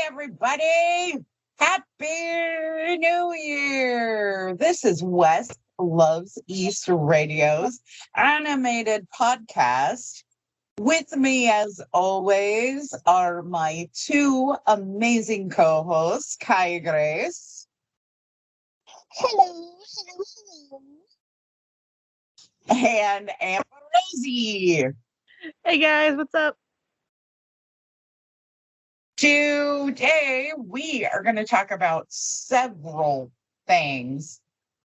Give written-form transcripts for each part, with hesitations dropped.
everybody. Happy New Year. This is West Loves East Radio's animated podcast. With me, as always, are my two amazing co-hosts, Kai Grace. Hello. And Amber Rosie. Hey guys, what's up? Today, we are going to talk about several things,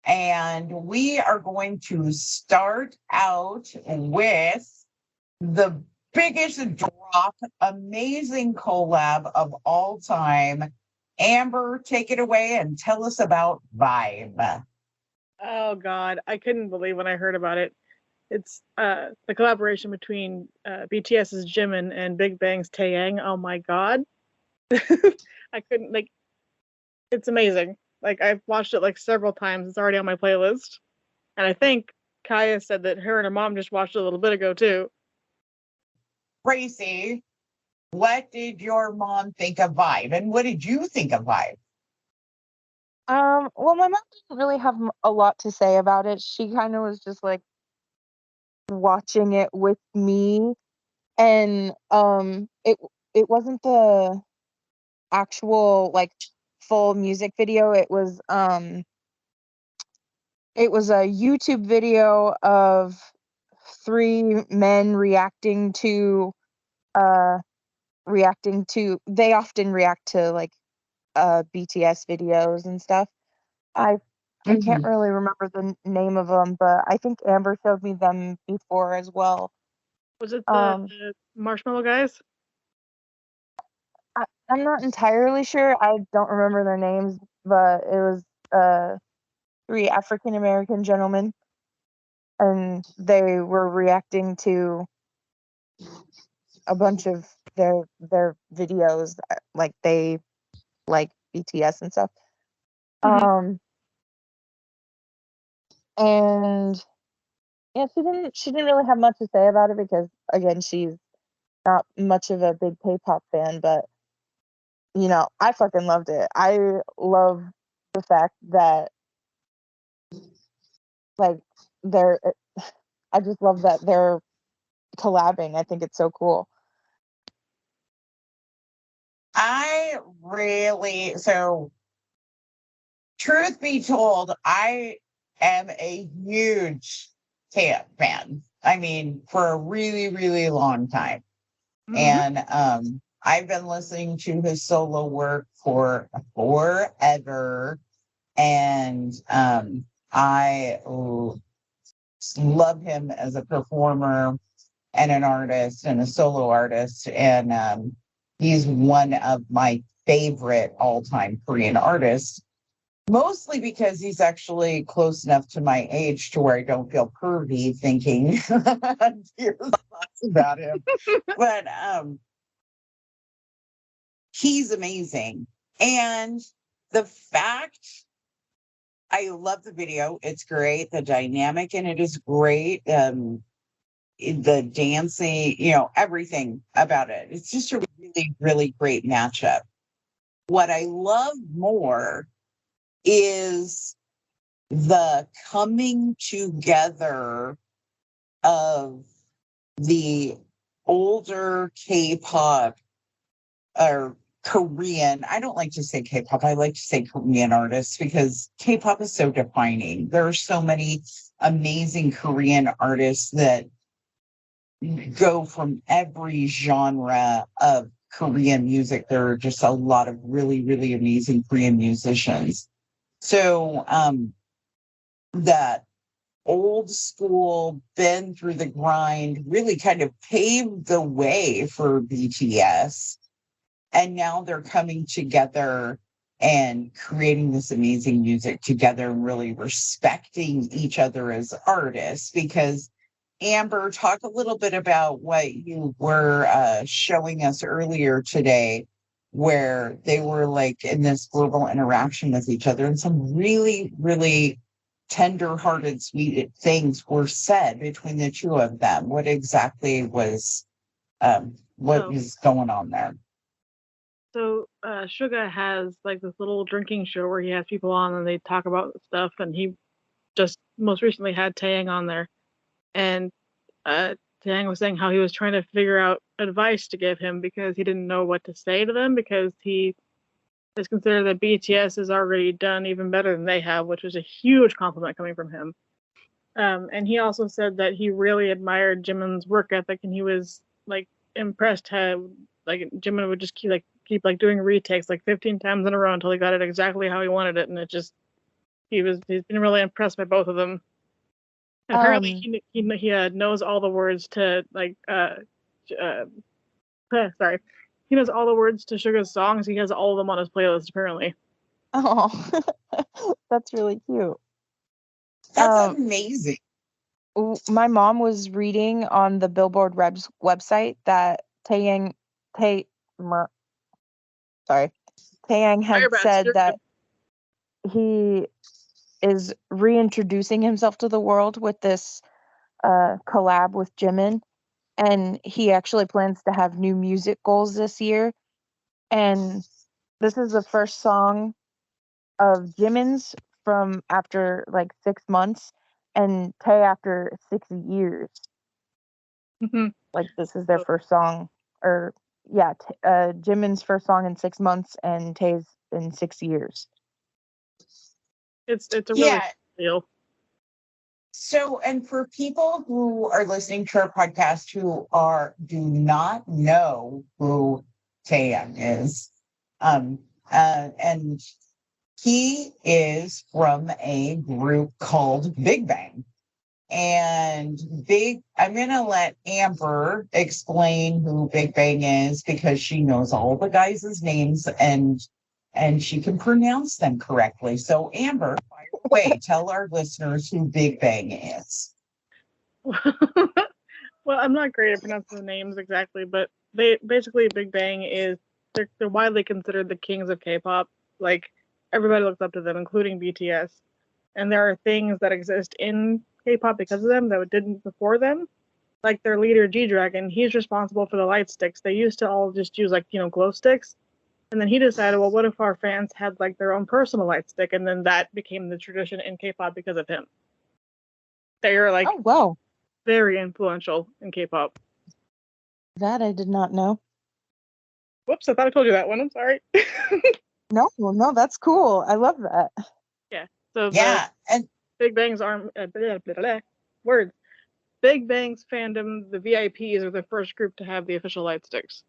and we are going to start out with the biggest drop, amazing collab of all time. Amber, take it away and tell us about Vibe. Oh god, I couldn't believe when I heard about it. It's the collaboration between BTS's Jimin and Big Bang's Taeyang. Oh my god. I couldn't it's amazing. I've watched it several times. It's already on my playlist. And I think Kaya said that her and her mom just watched it a little bit ago too. Tracy, what did your mom think of Vibe, and what did you think of Vibe? Well, my mom didn't really have a lot to say about it. She kind of was just watching it with me, and it wasn't the actual full music video. It was a YouTube video of three men they often react to BTS videos and stuff. I can't really remember the name of them, but I think Amber showed me them before as well. Was it the Marshmallow guys? I'm not entirely sure. I don't remember their names, but it was three African American gentlemen, and they were reacting to a bunch of their videos, like they like BTS and stuff. Mm-hmm. And yeah, she didn't really have much to say about it because again, she's not much of a big K-pop fan, but I fucking loved it. I love the fact that they're I just love that they're collabing. I think it's so cool. Truth be told, I am a huge K-pop fan. I mean, for a really, really long time. Mm-hmm. And I've been listening to his solo work for forever. And I love him as a performer and an artist and a solo artist. And he's one of my favorite all-time Korean artists, mostly because he's actually close enough to my age to where I don't feel pervy thinking thoughts about him. But he's amazing. And the fact, I love the video. It's great. The dynamic in it is great. The dancing, everything about it. It's just a really, really great matchup. What I love more is the coming together of the older K-pop or Korean. I don't like to say K-pop. I like to say Korean artists because K-pop is so defining. There are so many amazing Korean artists that go from every genre of Korean music. There are just a lot of really, really amazing Korean musicians. So that old school, been through the grind, really kind of paved the way for BTS. And now they're coming together and creating this amazing music together and really respecting each other as artists. Because Amber, talk a little bit about what you were showing us earlier today, where they were in this verbal interaction with each other, and some really, really tender-hearted, sweet things were said between the two of them. What exactly was was going on there? So Suga has like this little drinking show where he has people on and they talk about stuff, and he just most recently had Taeyang on there, and Taeyang was saying how he was trying to figure out advice to give him because he didn't know what to say to them because he is considered that BTS has already done even better than they have, which was a huge compliment coming from him. And he also said that he really admired Jimin's work ethic, and he was like impressed how like Jimin would just keep like doing retakes like 15 times in a row until he got it exactly how he wanted it, and he's been really impressed by both of them. And apparently he knows all the words to sorry, he knows all the words to Suga's songs. He has all of them on his playlist apparently. Oh, that's really cute. That's amazing. My mom was reading on the Billboard website that Taeyang had said that he is reintroducing himself to the world with this collab with Jimin, and he actually plans to have new music goals this year. And this is the first song of Jimin's from after like 6 months, and Tae after 6 years. Mm-hmm. Like this is their first song, or yeah, Jimin's first song in 6 months, and Tae's in 6 years. It's a really deal. So, and for people who are listening to our podcast who do not know who Taeyang is, and he is from a group called Big Bang. And I'm going to let Amber explain who Big Bang is because she knows all the guys' names and she can pronounce them correctly. So Amber, by the way, tell our listeners who Big Bang is. Well, I'm not great at pronouncing the names exactly, but basically Big Bang is they're widely considered the kings of K-pop. Like everybody looks up to them, including BTS. And there are things that exist in K-pop because of them that didn't before them. Like their leader G-Dragon, he's responsible for the light sticks. They used to all just use glow sticks. And then he decided, well, what if our fans had like their own personal light stick? And then that became the tradition in K-pop because of him. They are like very influential in K-pop. That I did not know. Whoops, I thought I told you that one. I'm sorry. No, that's cool. I love that. Yeah. So and Big Bang's words. Big Bang's fandom, the VIPs are the first group to have the official light sticks.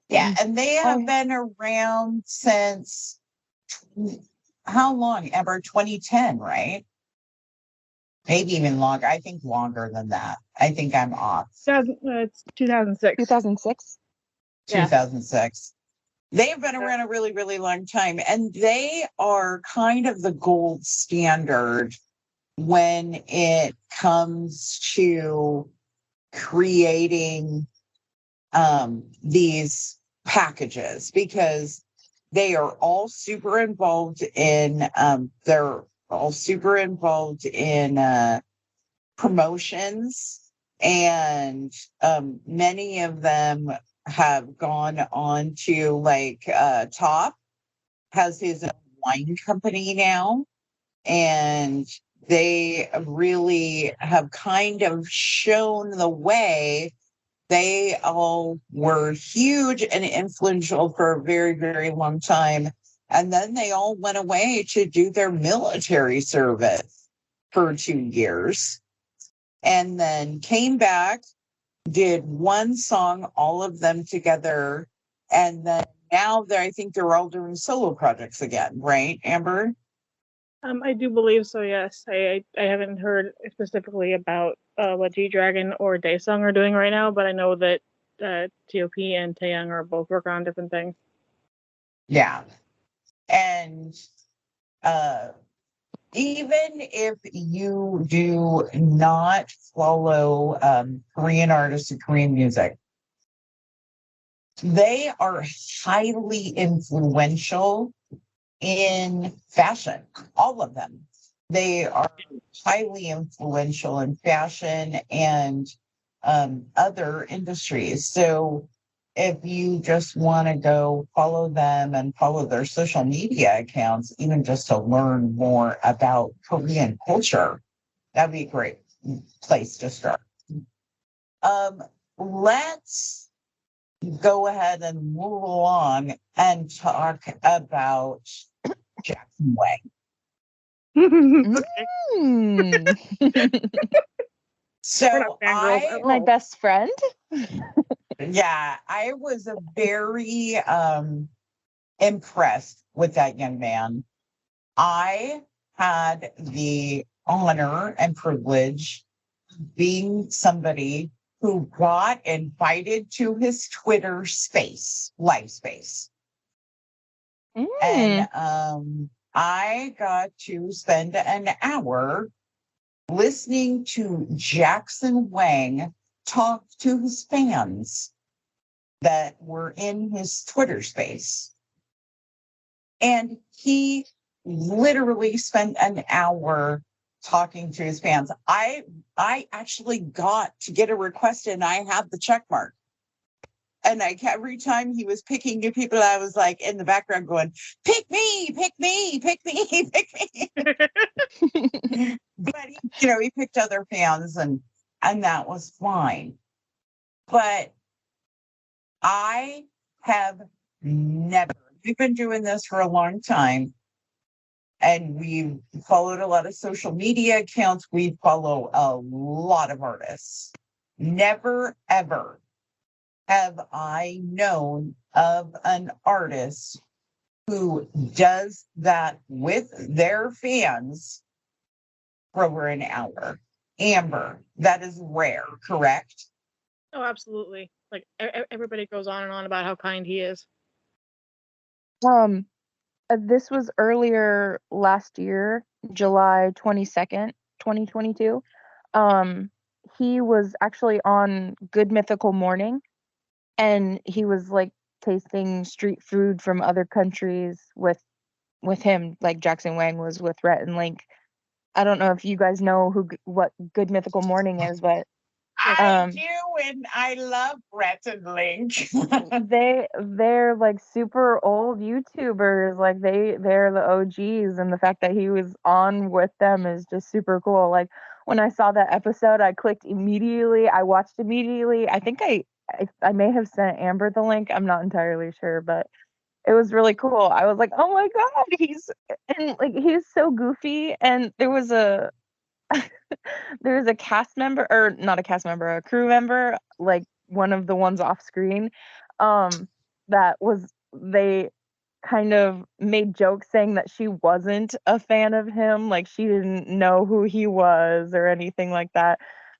Yeah, and they have been around since how long? Ever 2010, right? Maybe even longer. I think longer than that. I think I'm off. It's 2006. 2006? 2006. They have been around a really, really long time, and they are kind of the gold standard when it comes to creating these packages, because they are all super involved in promotions, and many of them have gone on to Top has his own wine company now, and they really have kind of shown the way. They all were huge and influential for a very, very long time. And then they all went away to do their military service for 2 years and then came back, did one song, all of them together. And then now I think they're all doing solo projects again, right, Amber? I do believe so, yes. I haven't heard specifically about what G-Dragon or Daesung are doing right now, but I know that T.O.P. and Taeyang are both working on different things. Yeah. And even if you do not follow Korean artists or Korean music, they are highly influential in fashion, all of them. They are highly influential in fashion and other industries. So if you just want to go follow them and follow their social media accounts, even just to learn more about Korean culture, that'd be a great place to start. Let's go ahead and move along and talk about Jackson Wang. So my best friend. Yeah, I was very impressed with that young man. I had the honor and privilege being somebody who got invited to his Twitter space, live space. And I got to spend an hour listening to Jackson Wang talk to his fans that were in his Twitter space. And he literally spent an hour talking to his fans. I actually got to get a request and I had the check mark. And every time he was picking new people, I was like in the background going, pick me, pick me, pick me, pick me. But he picked other fans and that was fine. But I have we've been doing this for a long time. And we've followed a lot of social media accounts. We follow a lot of artists. Never, ever have I known of an artist who does that with their fans for over an hour. Amber, that is rare, correct? Oh, absolutely. Like everybody goes on and on about how kind he is. This was earlier last year, July 22nd, 2022. He was actually on Good Mythical Morning, and he was like tasting street food from other countries with him, like Jackson Wang was with Rhett and Link. I don't know if you guys know what Good Mythical Morning is, but I do, and I love Rhett and Link. they're like super old YouTubers. Like they're the OGs, and the fact that he was on with them is just super cool. Like when I saw that episode, I clicked immediately. I watched immediately. I think I may have sent Amber the link. I'm not entirely sure, but it was really cool. I was like, oh my god, he's so goofy. And there was a cast member, or not a cast member, a crew member, like one of the ones off screen, they kind of made jokes saying that she wasn't a fan of him, like she didn't know who he was or anything like that,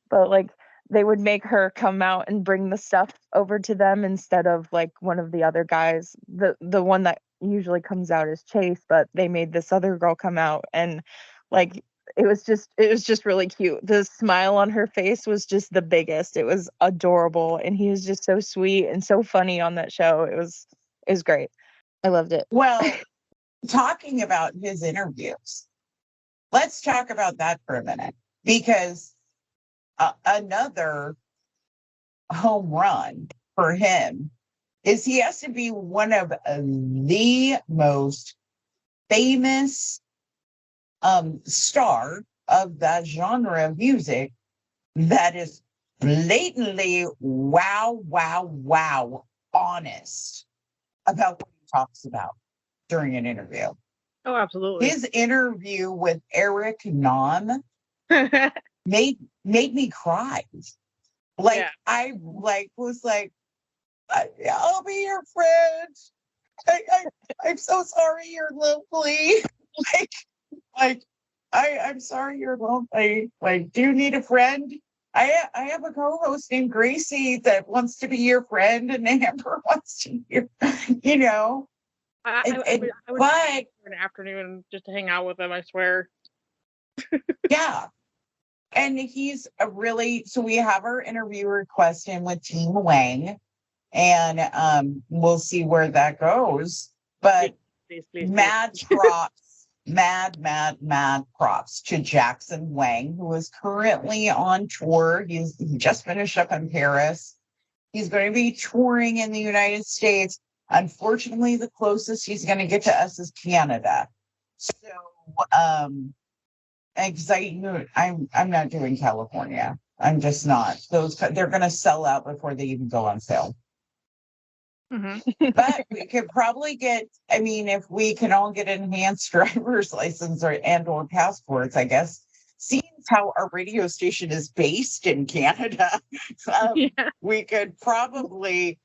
but like they would make her come out and bring the stuff over to them instead of like one of the other guys. The one that usually comes out is Chase, but they made this other girl come out, and like it was just really cute. The smile on her face was just the biggest. It was adorable, and he was just so sweet and so funny on that show. It was great. I loved it. Well, talking about his interviews, let's talk about that for a minute, because another home run for him is he has to be one of the most famous star of that genre of music that is blatantly wow honest about what he talks about during an interview. Oh, absolutely. His interview with Eric Nam made me cry. Like, yeah. I was like, I'll be your friend. I'm so sorry you're lonely. I'm sorry you're lonely. Like, do you need a friend? I have a co-host named Gracie that wants to be your friend, and Amber wants to, I would for an afternoon just to hang out with him, I swear. Yeah. And he's so we have our interview request in with Team Wang, and we'll see where that goes. But please. Mad props to Jackson Wang, who is currently on tour. He just finished up in Paris. He's going to be touring in the United States. Unfortunately, the closest he's going to get to us is Canada. So, I'm not doing California. I'm just not. They're going to sell out before they even go on sale. Mm-hmm. But we could probably get, I mean, if we can all get enhanced driver's license or passports, I guess, seeing how our radio station is based in Canada, I could probably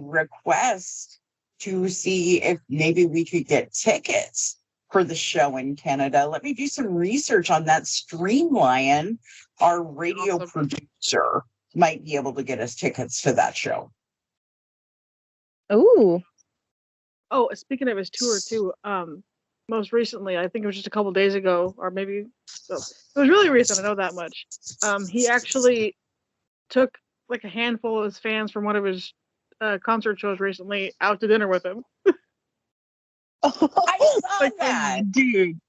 request to see if maybe we could get tickets for the show in Canada. Let me do some research on that. Streamline, our radio producer, might be able to get us tickets to that show. Ooh. Oh, speaking of his tour too, most recently, I think it was just a couple days ago, or maybe so. It was really recent. I know that much. He actually took like a handful of his fans from one of his concert shows recently out to dinner with him. I saw that, dude.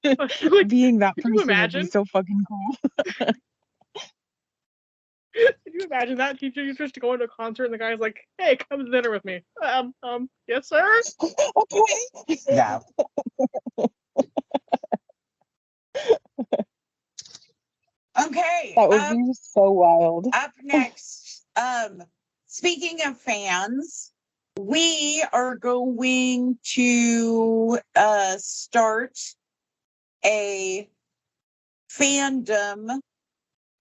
Like, being that person would be imagine? so fucking cool. Can you imagine that? You just go into a concert and the guy's like, "Hey, come to dinner with me." Yes, sir. Okay. Yeah. Okay. That would be so wild. Up next, speaking of fans, we are going to start a fandom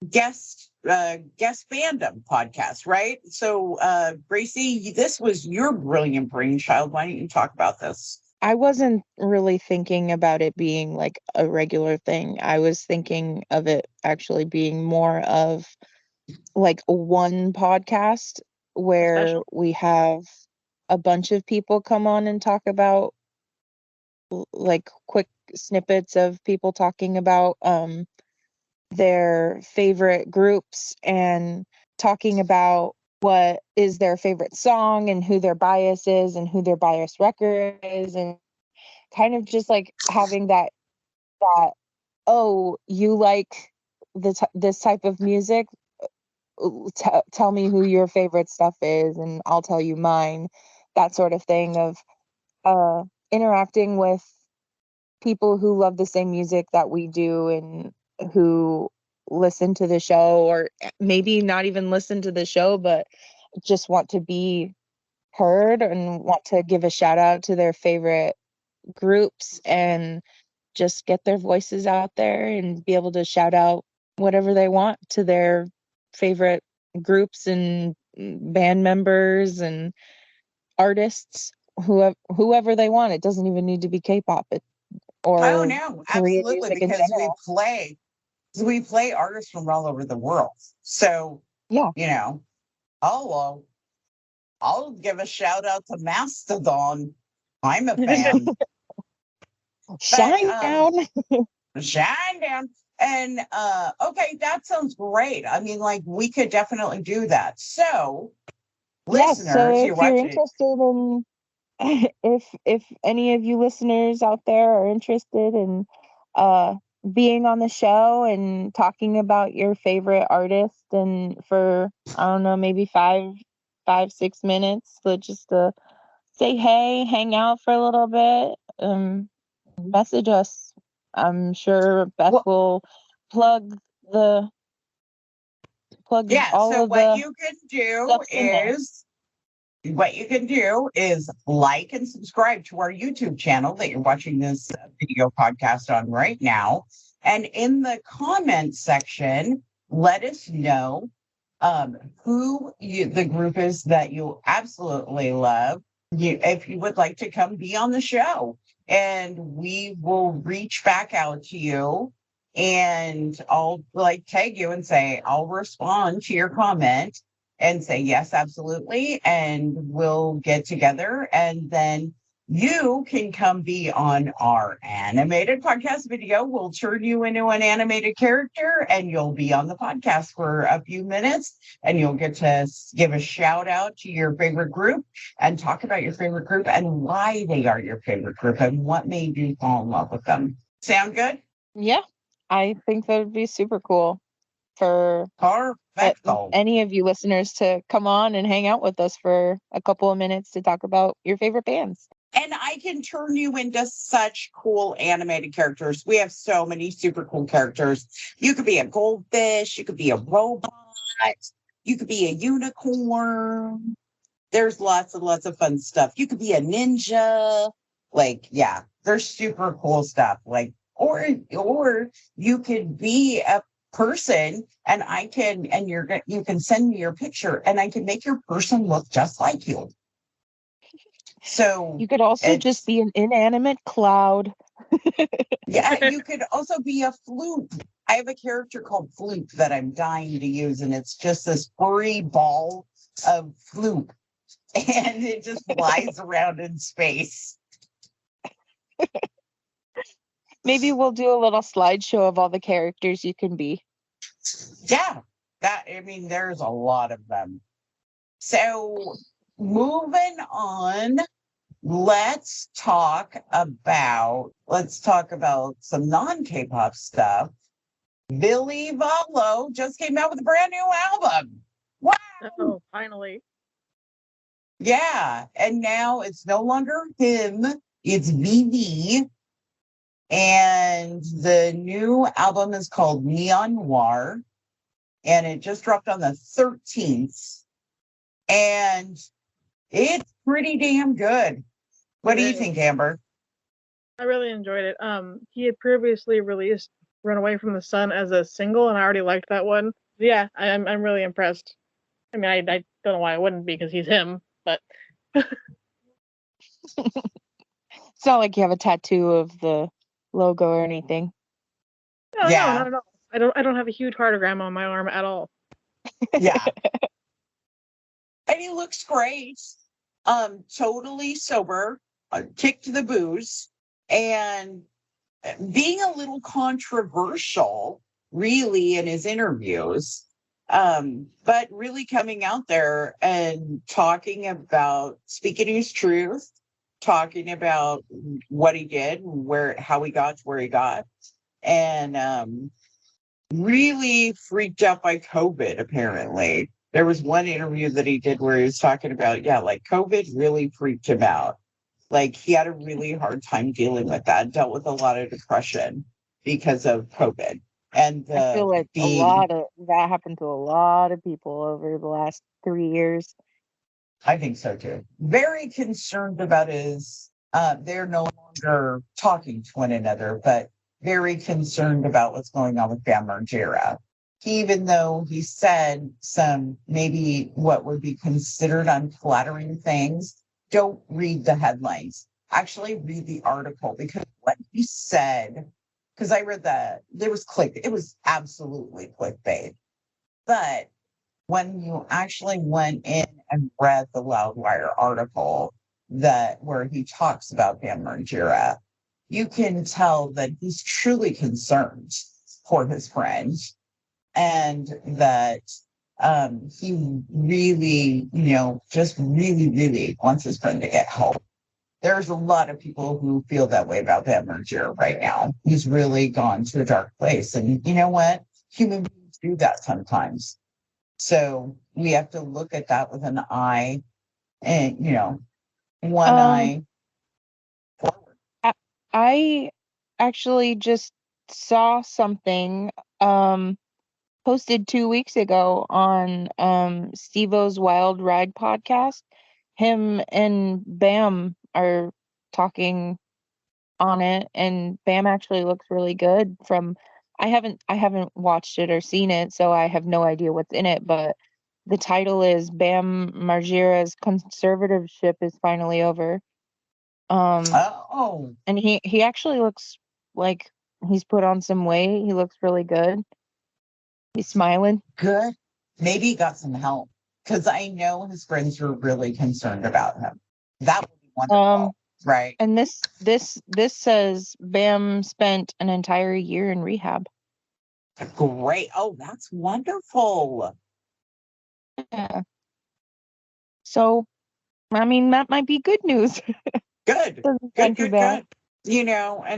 guest fandom podcast, right? So, Gracie, this was your brilliant brainchild. Why don't you talk about this? I wasn't really thinking about it being like a regular thing. I was thinking of it actually being more of like one podcast where we have a bunch of people come on and talk about like quick snippets of people talking about their favorite groups and talking about what is their favorite song and who their bias is and who their bias record is, and kind of just like having that oh, you like this type of music, tell me who your favorite stuff is and I'll tell you mine, that sort of thing of interacting with people who love the same music that we do and who listen to the show, or maybe not even listen to the show but just want to be heard and want to give a shout out to their favorite groups and just get their voices out there and be able to shout out whatever they want to their favorite groups and band members and artists, whoever they want. It doesn't even need to be K-pop or no, Korean absolutely, music in because general. we play artists from all over the world. So Yeah, you know, I'll give a shout out to Mastodon. I'm a fan. shine down. Shine down. And okay, that sounds great. I mean, like, we could definitely do that. So, listeners, So if you're watching. interested in if any of you listeners out there are interested in being on the show and talking about your favorite artist, and for I don't know, maybe 6 minutes, so just to say hey, hang out for a little bit, message us. I'm sure Beth will plug Yeah, all so of the what you can do is like and subscribe to our YouTube channel that you're watching this video podcast on right now. And in the comment section, let us know who the group is that you absolutely love. If you would like to come be on the show, and we will reach back out to you, and I'll like tag you and say, I'll respond to your comment and say, yes, absolutely. And we'll get together, and then you can come be on our animated podcast video. We'll turn you into an animated character, and you'll be on the podcast for a few minutes, and you'll get to give a shout out to your favorite group and talk about your favorite group and why they are your favorite group and what made you fall in love with them. Sound good? Yeah, I think that would be super cool for Respectful. any of you listeners to come on and hang out with us for a couple of minutes to talk about your favorite bands. And I can turn you into such cool animated characters. We have so many super cool characters. You could be a goldfish. You could be a robot. You could be a unicorn. There's lots and lots of fun stuff. You could be a ninja. Like, yeah, there's super cool stuff. Like, or you could be a person and you can send me your picture and I can make your person look just like you. So you could also just be an inanimate cloud. Yeah, you could also be a flute. I have a character called Flute that I'm dying to use, and it's just this furry ball of flute, and it just flies around in space. Maybe we'll do a little slideshow of all the characters you can be. Yeah, there's a lot of them. So moving on. Let's talk about some non-K-pop stuff. Billy Valo just came out with a brand new album. Wow. Oh, finally. Yeah. And now it's no longer him. It's VV. And the new album is called Neon Noir. And it just dropped on the 13th. And it's pretty damn good. What do you think, Amber? I really enjoyed it. He had previously released "Run Away from the Sun" as a single, and I already liked that one. Yeah, I'm really impressed. I mean, I don't know why I wouldn't be because he's him, but It's not like you have a tattoo of the logo or anything. no, not at all. I don't have a huge heartogram on my arm at all. Yeah. And he looks great. Totally sober, kicked the booze, and being a little controversial, really, in his interviews, but really coming out there and talking about speaking his truth, talking about what he did, how he got to where he got, and really freaked out by COVID, apparently. There was one interview that he did where he was talking about, like COVID really freaked him out. Like he had a really hard time dealing with that, dealt with a lot of depression because of COVID. And I feel like a lot of that happened to a lot of people over the last 3 years. I think so too. Very concerned about they're no longer talking to one another, but very concerned about what's going on with Bam Margera. Even though he said some maybe what would be considered unflattering things, don't read the headlines. Actually read the article, because what he said, because I read that, it was absolutely clickbait. But when you actually went in and read the Loudwire article where he talks about Bam Margera, you can tell that he's truly concerned for his friend, and that he really, just really, really wants his friend to get help. There's a lot of people who feel that way about Bam Margera right now. He's really gone to a dark place. And you know what? Human beings do that sometimes. So we have to look at that with an eye and, one eye forward. I actually just saw something posted 2 weeks ago on Steve-O's Wild Ride podcast. Him and Bam are talking on it, and Bam actually looks really good. I haven't watched it or seen it, so I have no idea what's in it, but the title is Bam Margera's conservatorship is finally over. And he actually looks like he's put on some weight. He looks really good. He's smiling. Good. Maybe he got some help, because I know his friends were really concerned about him. That would be wonderful, right? And this says Bam spent an entire year in rehab. Great. Oh, that's wonderful. Yeah. So, I mean, that might be good news. Good. Good. And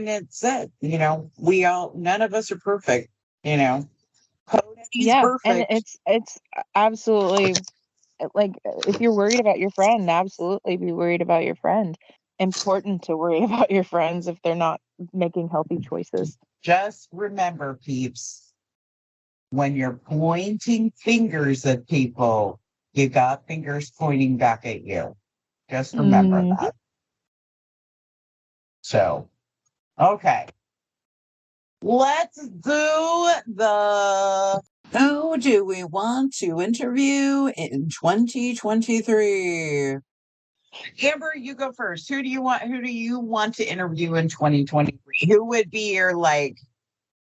it's it. None of us are perfect. Hoda He's Yeah, and perfect. it's absolutely like if you're worried about your friend, absolutely be worried about your friend. Important to worry about your friends if they're not making healthy choices. Just remember, peeps, when you're pointing fingers at people, you got fingers pointing back at you. Just remember Mhm. that. So, okay. Let's do the who do we want to interview in 2023? Amber, you go first. Who do you want to interview in 2023? Who would be your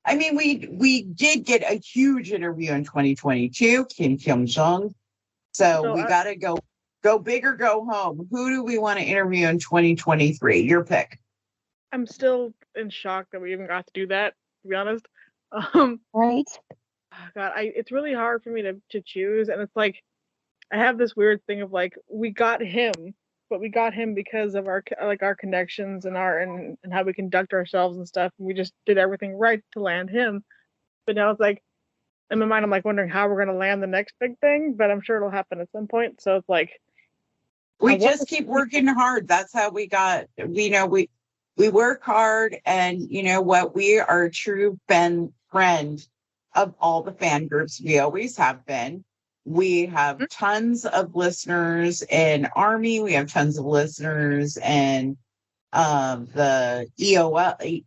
I mean, we did get a huge interview in 2022, Kim Jong. So So we got to go big or go home. Who do we want to interview in 2023? Your pick. I'm still in shock that we even got to do that, to be honest. Um, Right? God, it's really hard for me to choose, and it's like I have this weird thing of like we got him, but we got him because of our connections and and how we conduct ourselves and stuff. And we just did everything right to land him. But now it's like in my mind, I'm like wondering how we're gonna land the next big thing. But I'm sure it'll happen at some point. So it's like I We want just keep working hard. That's how we got, we work hard, and you know what? We are a true friend of all the fan groups. We always have been. We have tons of listeners in Army. We have tons of listeners in the EOL.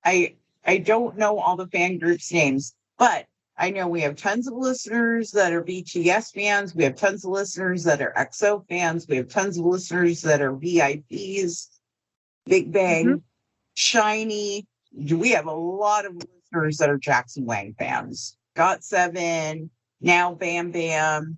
I don't know all the fan groups names, but I know we have tons of listeners that are BTS fans. We have tons of listeners that are EXO fans. We have tons of listeners that are VIPs, Big Bang, Shiny. We have a lot of listeners that are Jackson Wang fans. Got7, now Bam Bam.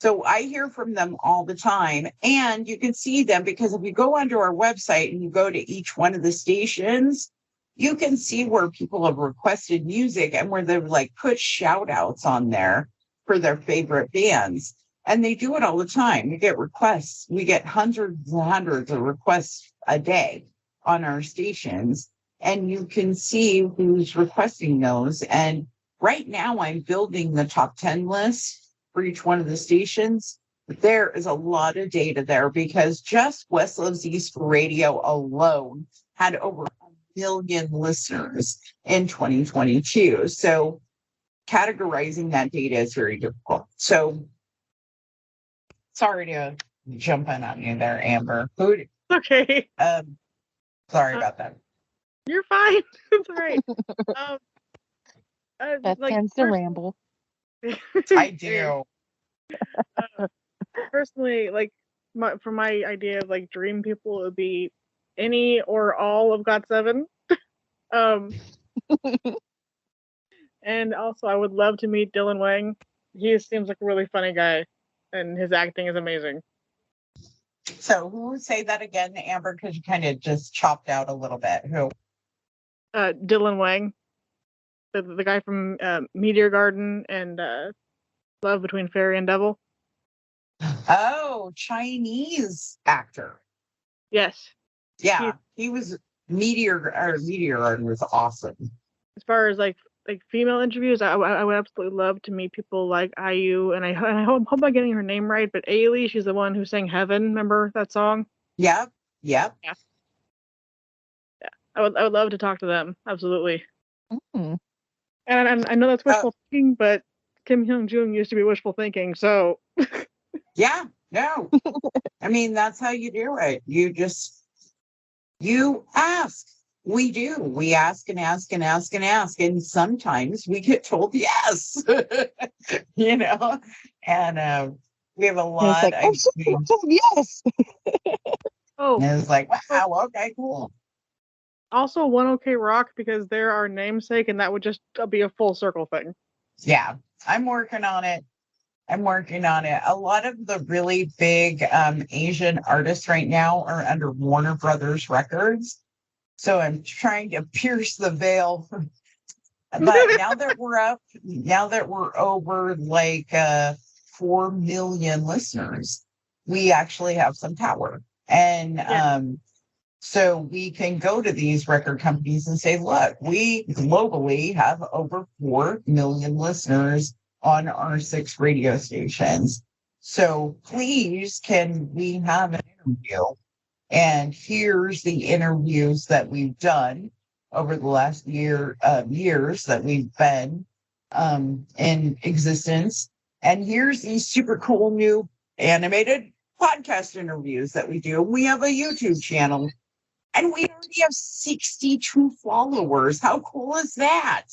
So I hear from them all the time. And you can see them because if you go onto our website and you go to each one of the stations, you can see where people have requested music and where they've put shout outs on there for their favorite bands. And they do it all the time. We get requests. We get hundreds and hundreds of requests a day on our stations. And you can see who's requesting those. And right now I'm building the top 10 list for each one of the stations. There is a lot of data there because just West Loves East Radio alone had over 1 million listeners in 2022. So categorizing that data is very difficult. So sorry to jump in on you there, Amber. okay. Sorry about that. You're fine. It's all right. That tends to ramble. I do. Personally, for my idea of dream people, it would be any or all of GOT7. And also I would love to meet Dylan Wang. He seems like a really funny guy, and his acting is amazing. So who say that again, Amber? Because you kind of just chopped out a little bit. Who? Dylan Wang, the guy from Meteor Garden and Love Between Fairy and Devil. Oh, Chinese actor. Yes. Yeah, he was Meteor Garden was awesome. As far as female interviews, I would absolutely love to meet people like IU, and I hope I'm getting her name right, but Ailey, she's the one who sang Heaven. Remember that song? Yep. Yeah. I would love to talk to them. Absolutely. Mm. And I know that's wishful thinking, but Kim Hyung-joon used to be wishful thinking, so. Yeah. No. I mean, that's how you do it. You ask. We do. We ask and ask and ask and ask. And sometimes we get told yes. And we have a lot. Yes. And it was like, wow, okay, cool. Also, One OK Rock, because they're our namesake, and that would just be a full circle thing. Yeah, I'm working on it. A lot of the really big Asian artists right now are under Warner Brothers Records. So I'm trying to pierce the veil. But now that we're over 4 million listeners, we actually have some power. And So we can go to these record companies and say, look, we globally have over 4 million listeners on our 6 radio stations. So please, can we have an interview? And here's the interviews that we've done over the last years that we've been in existence. And here's these super cool new animated podcast interviews that we do. We have a YouTube channel and we already have 62 followers. How cool is that?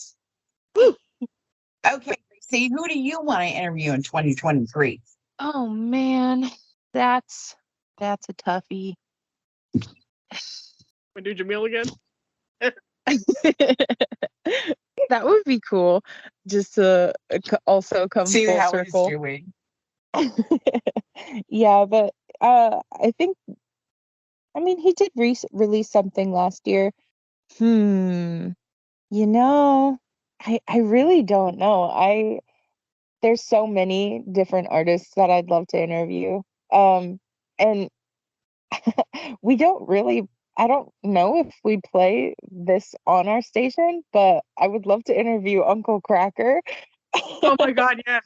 Woo. Okay, see, who do you want to interview in 2023? Oh man, that's a toughie. We do Jamil again. That would be cool. Just to also come See full how circle. he's doing. Yeah, but I think, I mean, he did release something last year. You know, I really don't know. There's so many different artists that I'd love to interview. And we don't really, I don't know if we play this on our station, but I would love to interview Uncle Cracker. Oh my God, yes.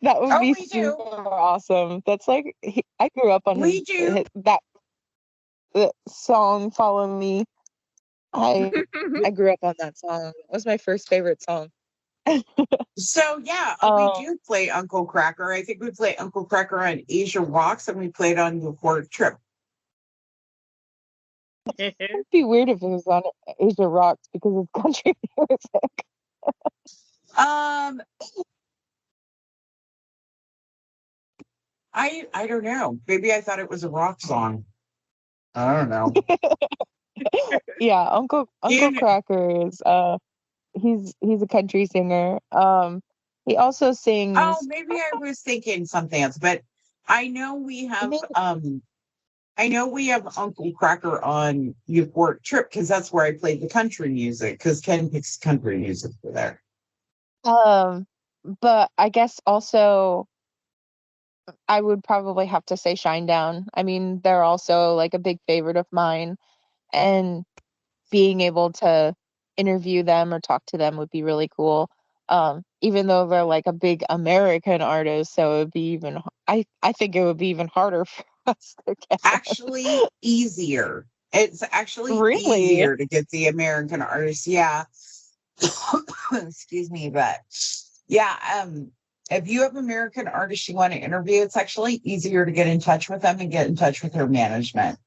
That would Oh, be we super do. awesome. That's like, I grew up on We do. that song, Follow Me. I grew up on that song. That was my first favorite song. So yeah, we do play Uncle Cracker. I think we play Uncle Cracker on Asia Rocks, and we played on the Fort Trip. It'd be weird if it was on Asia Rocks because it's country music. I don't know. Maybe I thought it was a rock song. I don't know. Yeah, Uncle Cracker is he's a country singer. He also sings. Oh, maybe I was thinking something else, but I know we have Uncle Cracker on Newport Trip because that's where I played the country music because Ken picks country music for there. But I guess also I would probably have to say Shinedown. I mean, they're also like a big favorite of mine, and being able to interview them or talk to them would be really cool. Even though they're like a big American artist, so it would be even, I think it would be even harder for us to get. Actually, easier. It's actually Really? easier to get the American artists. Yeah. Excuse me, but yeah, if you have American artists you want to interview, it's actually easier to get in touch with them and get in touch with their management.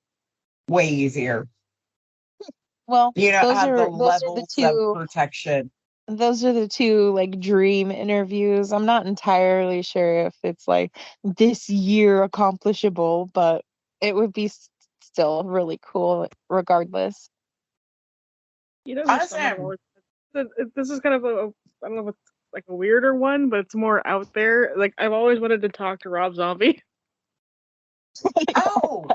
Way easier. Well, You don't have the those are the levels two of protection. those are the two like dream interviews. I'm not entirely sure if it's like this year accomplishable, but it would be still really cool regardless. You know who's someone I've Awesome. always, this is kind of I don't know if it's like a weirder one, but it's more out there. Like I've always wanted to talk to Rob Zombie. Oh,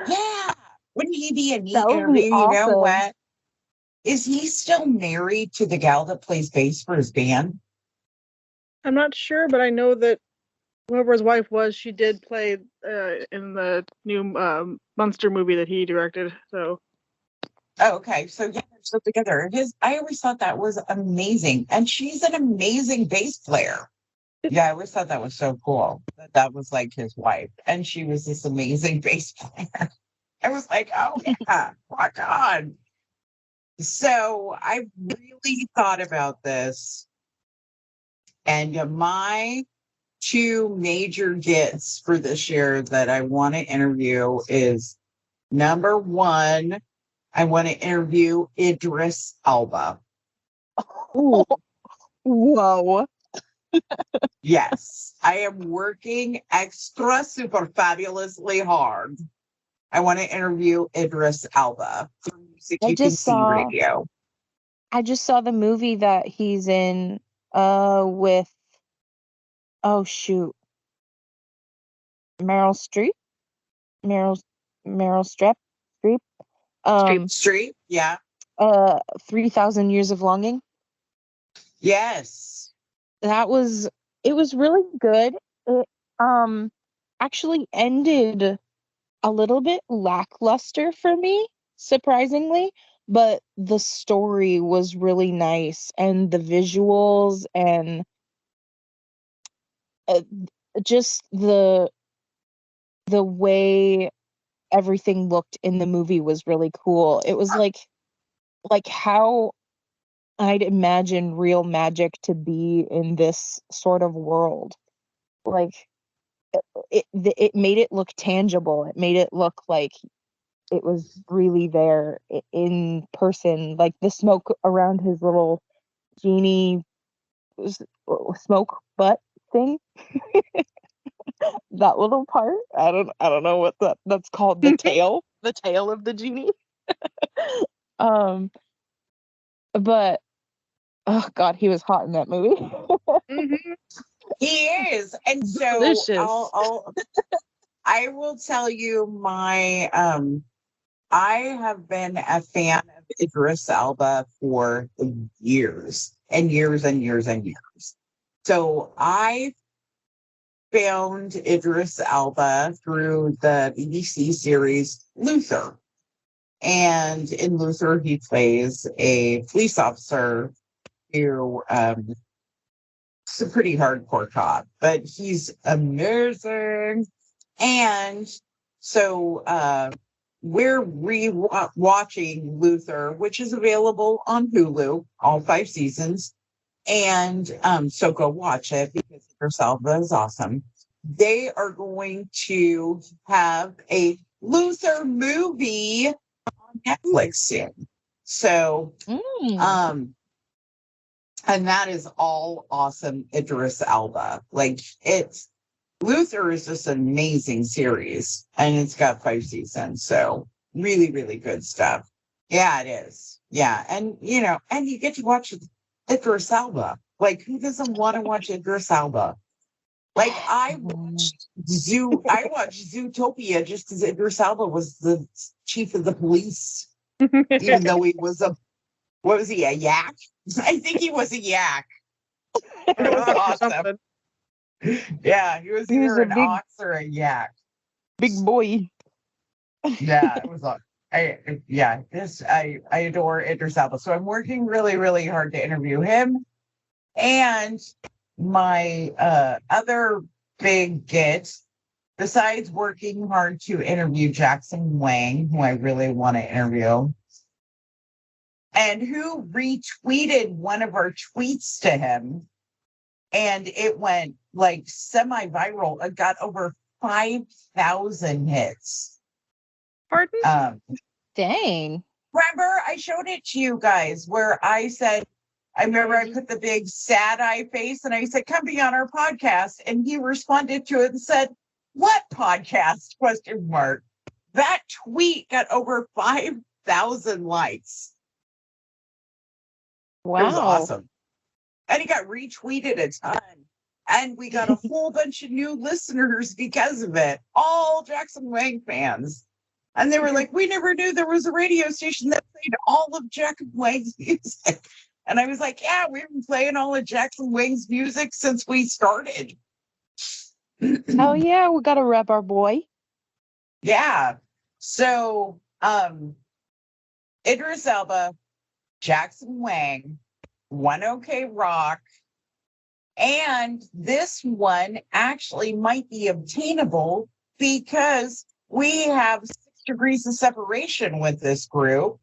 yeah. Wouldn't he be a neat That would interview? be You know awesome. what? Is he still married to the gal that plays bass for his band? I'm not sure, but I know that whoever his wife was, she did play in the new Monster movie that he directed. So. Oh, okay. So yeah, they're still together. I always thought that was amazing. And she's an amazing bass player. Yeah, I always thought that was so cool. That was like his wife. And she was this amazing bass player. I was like, oh yeah, rock on. So I really thought about this. And my 2 major gets for this year that I want to interview is number 1, I want to interview Idris Elba. Ooh. Whoa. Yes, I am working extra super fabulously hard. I want to interview Idris Elba from Music I just UPC saw- Radio. I just saw the movie that he's in with, oh shoot, Meryl Streep. Meryl Streep. Street, yeah. 3,000 Years of Longing. Yes. It was really good. It actually ended a little bit lackluster for me, surprisingly, but the story was really nice and the visuals and uh, just the way everything looked in the movie was really cool. It was like how I'd imagine real magic to be in this sort of world. Like it made it look tangible. It made it look like it was really there in person, like the smoke around his little genie s- smoke butt thing. That little part. I don't know what that's called. The tail of the genie. Um, but oh god, he was hot in that movie. Mhm. He is. And so Delicious. I will tell you I have been a fan of Idris Elba for years and years and years and years. So I found Idris Elba through the BBC series Luther. And in Luther, he plays a police officer who is a pretty hardcore cop, but he's amazing. And so we're watching Luther, which is available on Hulu, all 5 seasons. And so go watch it because Idris Elba is awesome. They are going to have a Luther movie on Netflix soon. So, and that is all awesome Idris Elba. Like Luther is just an amazing series and it's got 5 seasons. So really, really good stuff. Yeah, it is. Yeah. And and you get to watch Idris Elba. Like who doesn't want to watch Idris Elba? Like I watched Zootopia just because Idris Elba was the chief of the police, even though he was what was he, a yak? I think he was a yak. It was awesome. Yeah, he was either an ox or a yak. Big boy. Yeah, it was awesome. I adore Idris Elba. So I'm working really, really hard to interview him. And my other big get, besides working hard to interview Jackson Wang, who I really want to interview, and who retweeted one of our tweets to him, and it went like semi-viral. It got over 5,000 hits. Pardon? Dang. Remember, I showed it to you guys where I said, I remember I put the big sad eye face and I said, come be on our podcast. And he responded to it and said, what podcast? Question mark. That tweet got over 5,000 likes. Wow. It was awesome. And he got retweeted a ton. And we got a whole bunch of new listeners because of it. All Jackson Wang fans. And they were like, we never knew there was a radio station that played all of Jackson Wang's music. And I was like, yeah, we've been playing all of Jackson Wang's music since we started. Oh yeah, we gotta rep our boy. Yeah. So Idris Elba, Jackson Wang, One OK Rock, and this one actually might be obtainable because we have 6 degrees of separation with this group.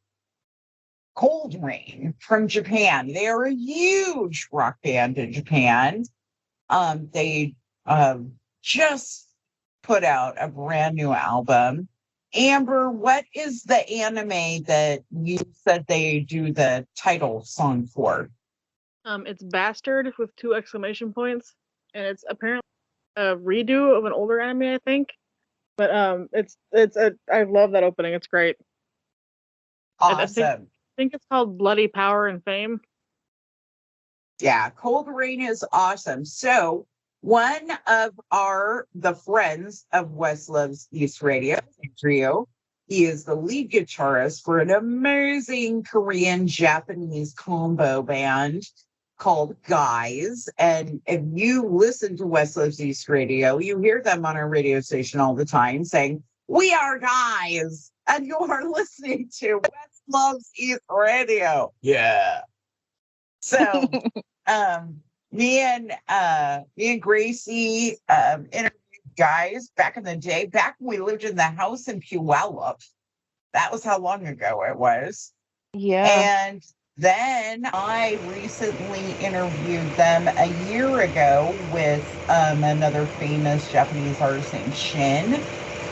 Cold Rain from Japan. They are a huge rock band in Japan. They just put out a brand new album. Amber, what is the anime that you said they do the title song for? It's Bastard with 2 exclamation points, and it's apparently a redo of an older anime, I think. But I love that opening. It's great. Awesome. I think it's called Bloody Power and Fame. Yeah, Cold Rain is awesome. So one of the friends of West Loves East Radio, Trio, he is the lead guitarist for an amazing Korean-Japanese combo band called Guys. And if you listen to West Loves East Radio, you hear them on our radio station all the time saying, We are guys, and you are listening to West Loves East Radio. Yeah. So, me and Gracie interviewed guys back in the day, back when we lived in the house in Puyallup. That was how long ago it was. Yeah. And then I recently interviewed them a year ago with another famous Japanese artist named Shin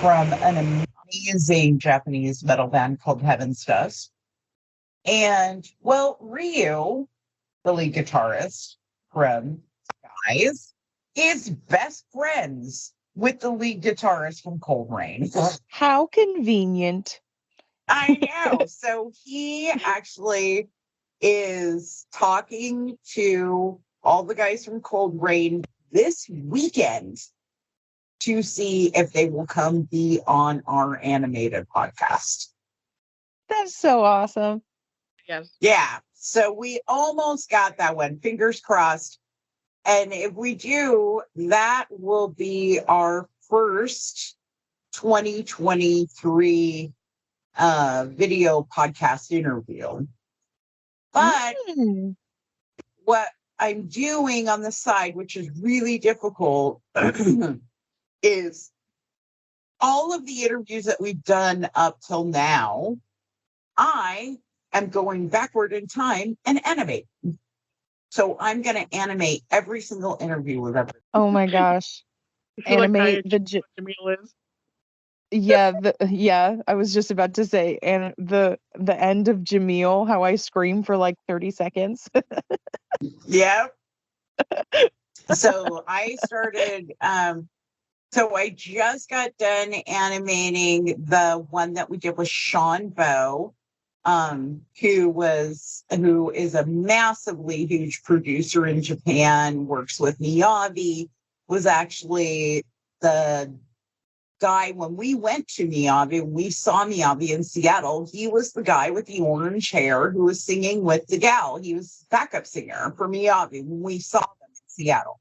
from an amazing Japanese metal band called Heaven's Dust. And, well, Ryu, the lead guitarist from Guys, is best friends with the lead guitarist from Cold Rain. How convenient. I know. So he actually is talking to all the guys from Cold Rain this weekend to see if they will come be on our animated podcast. That's so awesome. Yes. Yeah. So we almost got that one. Fingers crossed. And if we do, that will be our first 2023 video podcast interview. But what I'm doing on the side, which is really difficult, is all of the interviews that we've done up till now, I am going backward in time and animate. So I'm going to animate every single interview with everyone. Oh my gosh. You feel like Animate how the Jamil is. yeah, I was just about to say, and the end of Jamil, how I scream for like 30 seconds. Yeah. So I started, so I just got done animating the one that we did with Sean Bowe, who is a massively huge producer in Japan, works with Miyavi, was actually the guy when we went to Miyavi, we saw Miyavi in Seattle. He was the guy with the orange hair who was singing with the gal. He was backup singer for Miyavi when we saw them in Seattle.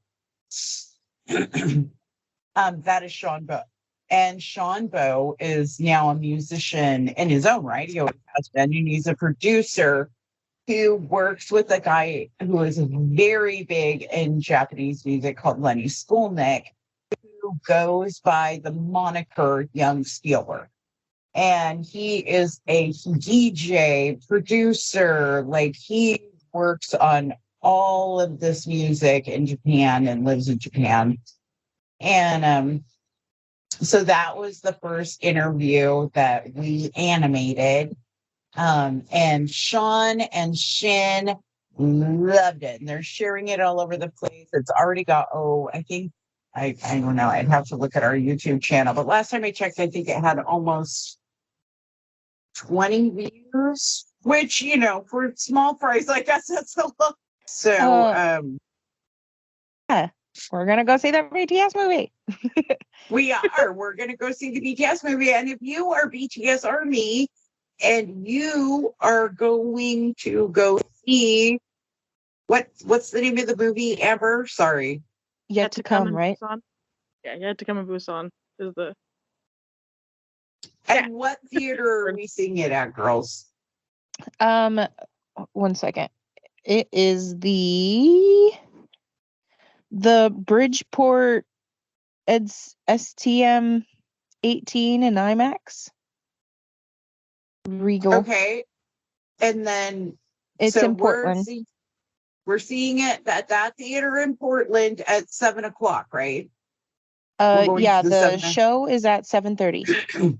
That is Sean Bowe. And Sean Bowe is now a musician in his own right. He always has been, and he's a producer who works with a guy who is very big in Japanese music called Lenny Skolnick, who goes by the moniker Young Steeler. And he is a DJ, producer, like he works on all of this music in Japan and lives in Japan. And so that was the first interview that we animated. And Sean and Shin loved it. And they're sharing it all over the place. It's already got, I think, I don't know. I'd have to look at our YouTube channel. But last time I checked, I think it had almost 20 views, which, for small price, I guess that's a lot. So, yeah, we're going to go see the BTS movie. We're going to go see the BTS movie. And if you are BTS Army and you are going to go see, what's the name of the movie, Amber? Sorry. Yet to come, right? Busan. Yeah, Yet to Come in Busan is the. And what theater are we seeing it at, girls? 1 second. It is the Bridgeport STM 18 in IMAX. Regal. Okay. And then it's in Portland. We're seeing it at that theater in Portland at 7:00, right? Yeah, the show is at 7:30.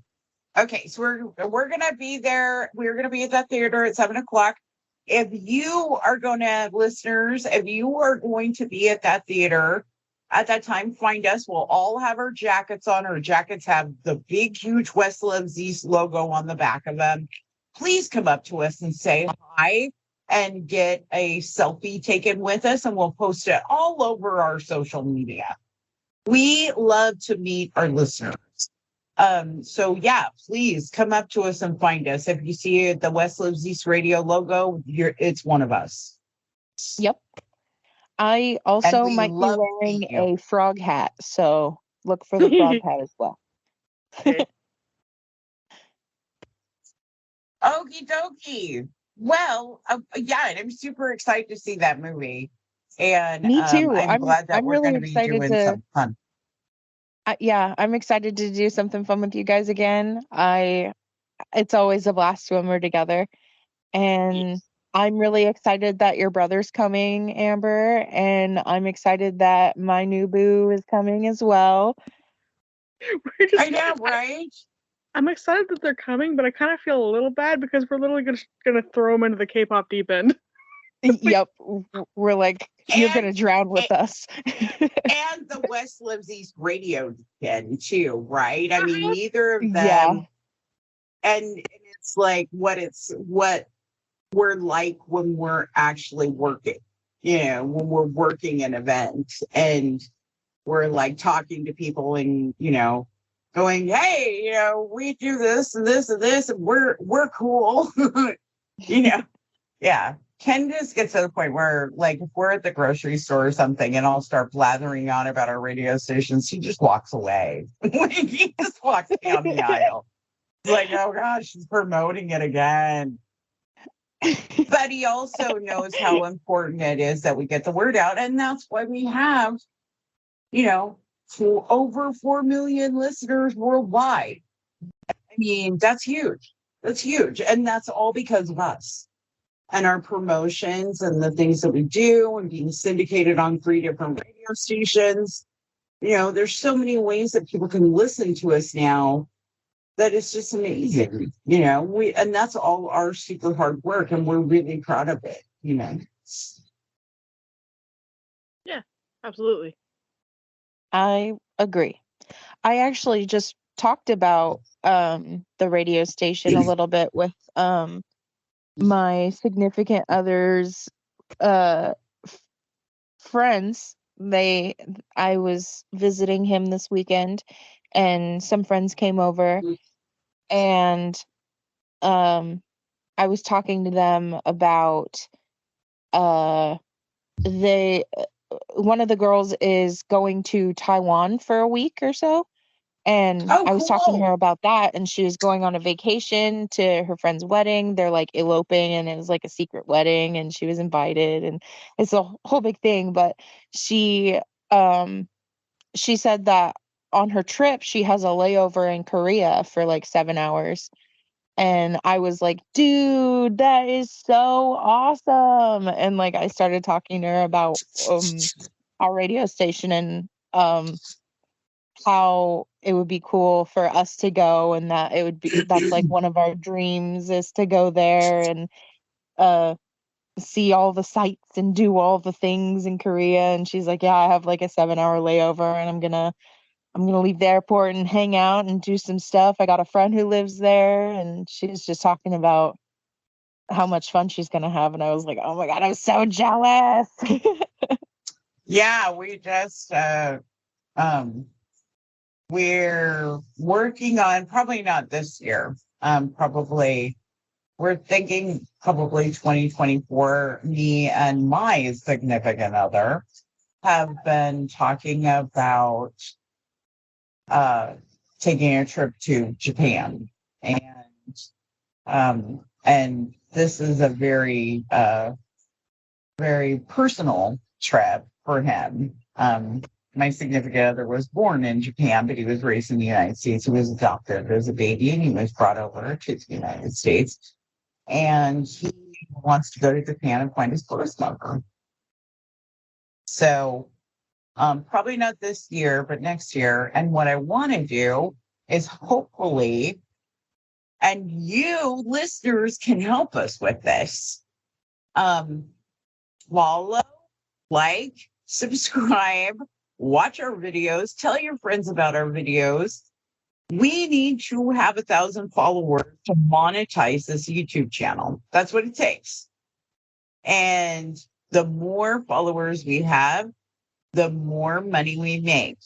Okay, so we're gonna be there. We're gonna be at that theater at 7:00. If you are listeners, if you are going to be at that theater at that time, find us. We'll all have our jackets on. Our jackets have the big, huge West Loves East logo on the back of them. Please come up to us and say hi and get a selfie taken with us, and we'll post it all over our social media. We love to meet our listeners. So yeah, please come up to us and find us. If you see the West Loves East Radio logo, it's one of us. Yep. I also might be wearing a frog hat, so look for the frog hat as well. Okay. Okie dokie. Well, yeah, and I'm super excited to see that movie. And Me too. I'm glad that I'm we're going really to be excited doing to some fun. yeah, I'm excited to do something fun with you guys again. It's always a blast when we're together. And I'm really excited that your brother's coming, Amber, and I'm excited that my new boo is coming as well. We're just, I know, right? I'm excited that they're coming, but I kind of feel a little bad because we're literally gonna throw them into the K-pop deep end. Yep, we're like, you're And gonna drown with us. and the West Lives East radio kid too, right? I mean, neither of Yeah, them, and it's like what we're like when we're actually working, when we're working an event and we're like talking to people and, going, hey, we do this and this and this, and we're cool. you know, yeah. Ken just gets to the point where, like, if we're at the grocery store or something and I'll start blathering on about our radio stations, he just walks away. Like, he just walks down the aisle. He's like, oh gosh, she's promoting it again. But he also knows how important it is that we get the word out. And that's why we have, over 4 million listeners worldwide. I mean, that's huge. That's huge. And that's all because of us and our promotions and the things that we do and being syndicated on 3 different radio stations. There's so many ways that people can listen to us now that it's just amazing. And that's all our super hard work, and we're really proud of it. Yeah, absolutely. I agree. I actually just talked about the radio station a little bit with my significant other's uh friends. I was visiting him this weekend, and some friends came over, and I was talking to them about they one of the girls is going to Taiwan for a week or so. And Oh, I was talking to cool. her about that, and she was going on a vacation to her friend's wedding. They're like eloping, and it was like a secret wedding, and she was invited, and it's a whole big thing. But she um she said that on her trip she has a layover in Korea for like 7 hours. And I was like, dude, that is so awesome. And like I started talking to her about our radio station and how it would be cool for us to go, and that that's like one of our dreams is to go there and uh see all the sights and do all the things in Korea. And she's like, yeah, I have like a 7 hour layover, and I'm gonna leave the airport and hang out and do some stuff. I got a friend who lives there, and she's just talking about how much fun she's gonna have. And I was like, oh my god, I'm so jealous. Yeah, we just we're working on, probably not this year. Probably we're thinking probably 2024. Me and my significant other have been talking about uh taking a trip to Japan. And this is a very very personal trip for him. My significant other was born in Japan, but he was raised in the United States. He was adopted as a baby, and he was brought over to the United States. And he wants to go to Japan and find his birth mother. So probably not this year, but next year. And what I want to do is hopefully, and you listeners can help us with this. Follow, like, subscribe, watch our videos, tell your friends about our videos. We need to have 1,000 followers to monetize this YouTube channel. That's what it takes. And the more followers we have, the more money we make.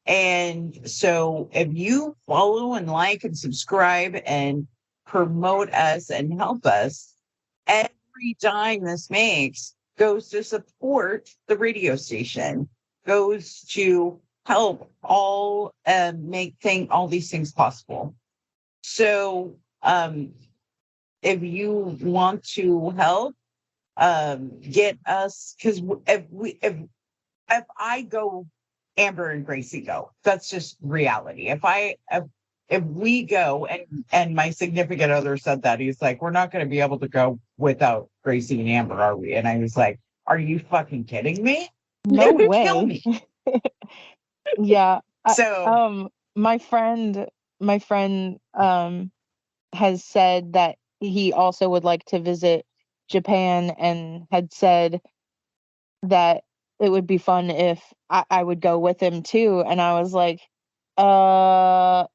And so if you follow and like and subscribe and promote us and help us, every dime this makes goes to support the radio station, goes to help all make all these things possible. So if you want to help, get us, because if I go, Amber and Gracie go. That's just reality. If we go, and my significant other said that, he's like, we're not going to be able to go without Gracie and Amber, are we? And I was like, are you fucking kidding me? No They would kill way. me. Yeah. So My friend has said that he also would like to visit Japan and had said that it would be fun if I would go with him too. And I was like, uh,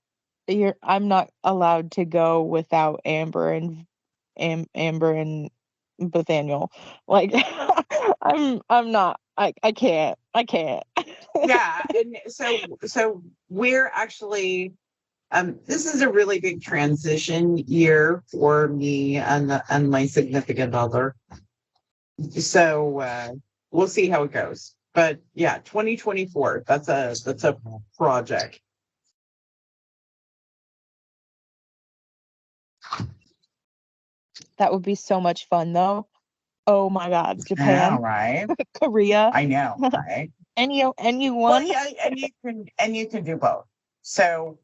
I'm not allowed to go without Amber and Nathaniel. Like, I'm not. I can't. I can't. yeah, and so we're actually, this is a really big transition year for me and my significant other. So we'll see how it goes. But yeah, 2024. That's a project. That would be so much fun, though. Oh my God, I know, Japan, right? Korea, I know, right? Well, anyone. yeah, and you can do both. So,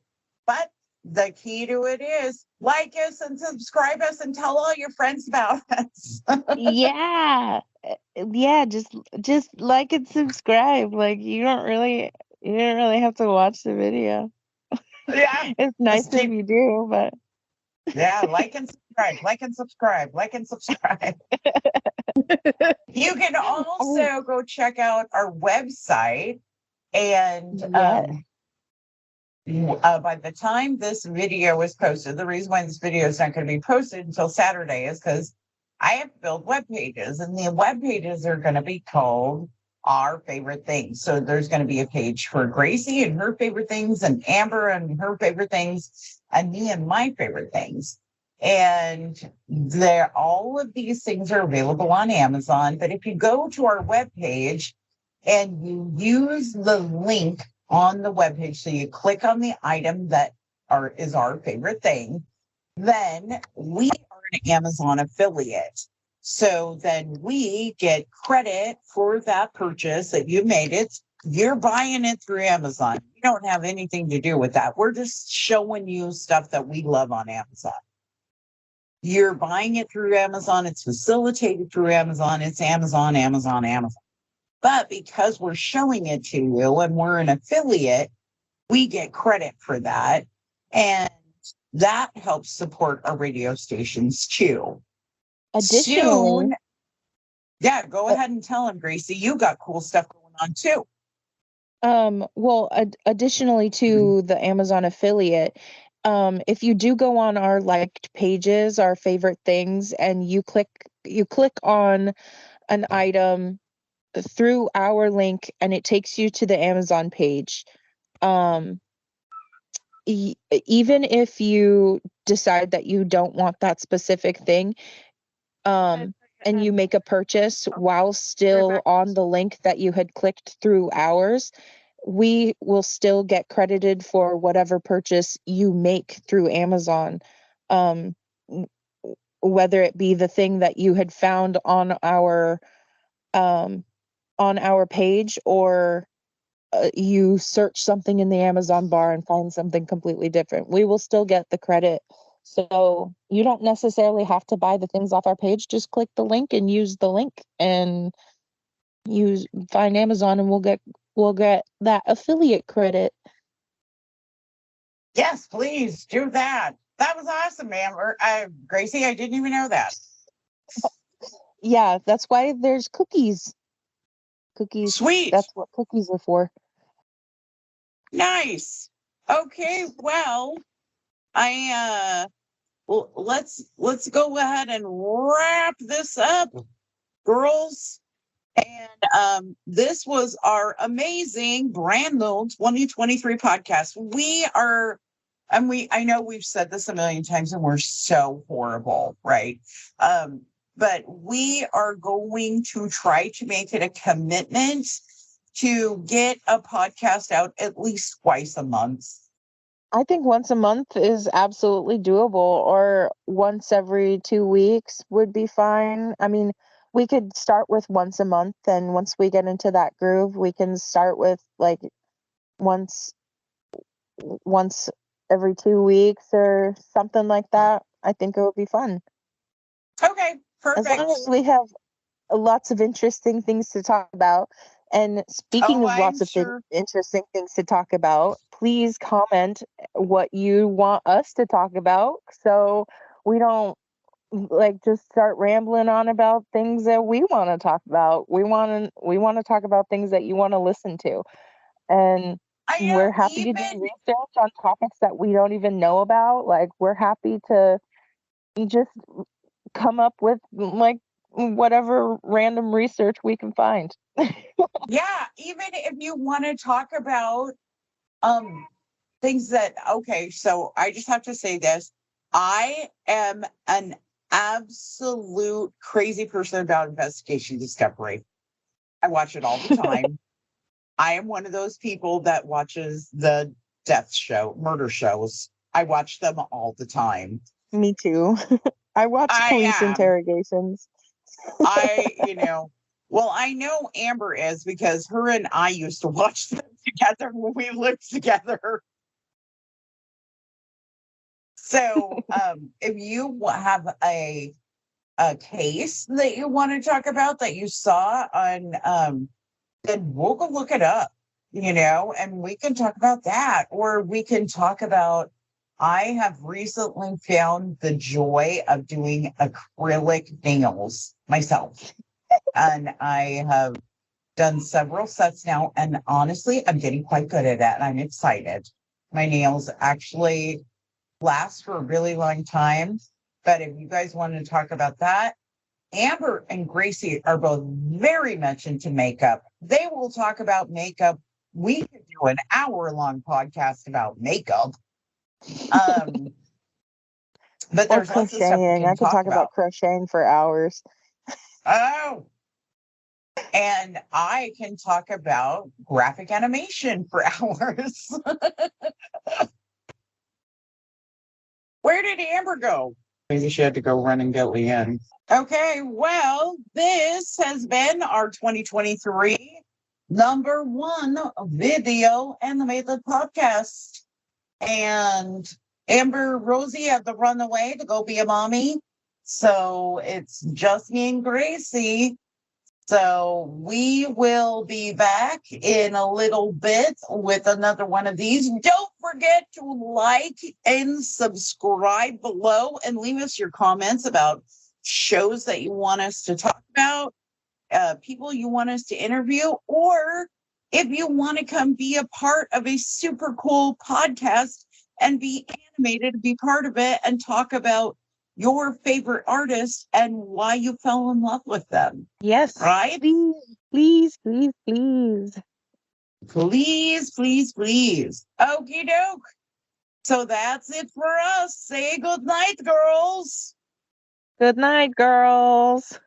but the key to it is like us and subscribe us and tell all your friends about us. Yeah, yeah. Just like and subscribe. Like you don't really have to watch the video. Yeah, It's nice just if keep, you do, but yeah, like and subscribe, like and subscribe, like and subscribe. You can oh also go check out our website, and yeah, by the time this video is posted, the reason why this video is not going to be posted until Saturday is because I have to build web pages, and the web pages are going to be called our favorite things. So there's going to be a page for Gracie and her favorite things, and Amber and her favorite things, and me and my favorite things. And all of these things are available on Amazon. But if you go to our web page and you use the link on the webpage, so you click on the item that is our favorite thing, then we are an Amazon affiliate. So then we get credit for that purchase that you made. You're buying it through Amazon. You don't have anything to do with that. We're just showing you stuff that we love on Amazon. You're buying it through Amazon. It's facilitated through Amazon. It's Amazon, Amazon, Amazon. But because we're showing it to you and we're an affiliate, we get credit for that. And that helps support our radio stations too. additionally, Soon, yeah, go uh, ahead and tell them, Gracie, you got cool stuff going on too. well, additionally to the Amazon affiliate, if you do go on our liked pages, our favorite things, and you click on an item through our link and it takes you to the Amazon page. Um, Even if you decide that you don't want that specific thing, and you make a purchase while still on the link that you had clicked through ours, we will still get credited for whatever purchase you make through Amazon. Um, Whether it be the thing that you had found um, on our page, or you search something in the Amazon bar and find something completely different, we will still get the credit. So you don't necessarily have to buy the things off our page. Just click the link and use the link and find Amazon, and we'll get that affiliate credit. Yes, please do that. That was awesome, man. Gracie, I didn't even know that. Yeah, that's why there's cookies. Cookies. Sweet. That's what cookies are for. Nice. Okay, well, well, let's go ahead and wrap this up, girls. And this was our amazing brand new 2023 podcast. I know we've said this a million times and we're so horrible, right? But we are going to try to make it a commitment to get a podcast out at least twice a month. I think once a month is absolutely doable, or once every 2 weeks would be fine. I mean, we could start with once a month, and once we get into that groove, we can start with like once once every 2 weeks or something like that. I think it would be fun. Okay, As long perfect. as we have lots of interesting things to talk about. And speaking Oh, of lots I'm of sure. interesting things to talk about, please comment what you want us to talk about so we don't like just start rambling on about things that we want to talk about. We want to talk about things that you want to listen to. And I we're know, happy to do even research on topics that we don't even know about. Like we're happy to just come up with like whatever random research we can find. yeah, even if you want to talk about um things that, okay, so I just have to say this. I am an absolute crazy person about investigation discovery. I watch it all the time. I am one of those people that watches the murder shows. I watch them all the time. Me too. I watch I police am. interrogations. Well, I know Amber is because her and I used to watch them together when we lived together. So, if you have a case that you want to talk about that you saw on, then we'll go look it up, and we can talk about that, or we can talk about. I have recently found the joy of doing acrylic nails myself, and I have done several sets now, and honestly, I'm getting quite good at it. And I'm excited. My nails actually last for a really long time. But if you guys want to talk about that, Amber and Gracie are both very much into makeup. They will talk about makeup. We could do an hour-long podcast about makeup. Um, but Or there's lots of stuff we crocheting. can I could talk talk about about. crocheting for hours. Oh, and I can talk about graphic animation for hours. Where did Amber go? Maybe she had to go run and get Leanne. Okay, well, this has been our 2023 #1 video and the Maitland podcast. And Amber Rosie had to run away to go be a mommy. So it's just me and Gracie. So we will be back in a little bit with another one of these. Don't forget to like and subscribe below and leave us your comments about shows that you want us to talk about, people you want us to interview, or if you want to come be a part of a super cool podcast and be animated to be part of it and talk about your favorite artist and why you fell in love with them. Yes. Right? Please, please, please, please. Please, please, please. Okie doke. So that's it for us. Say good night, girls. Good night, girls.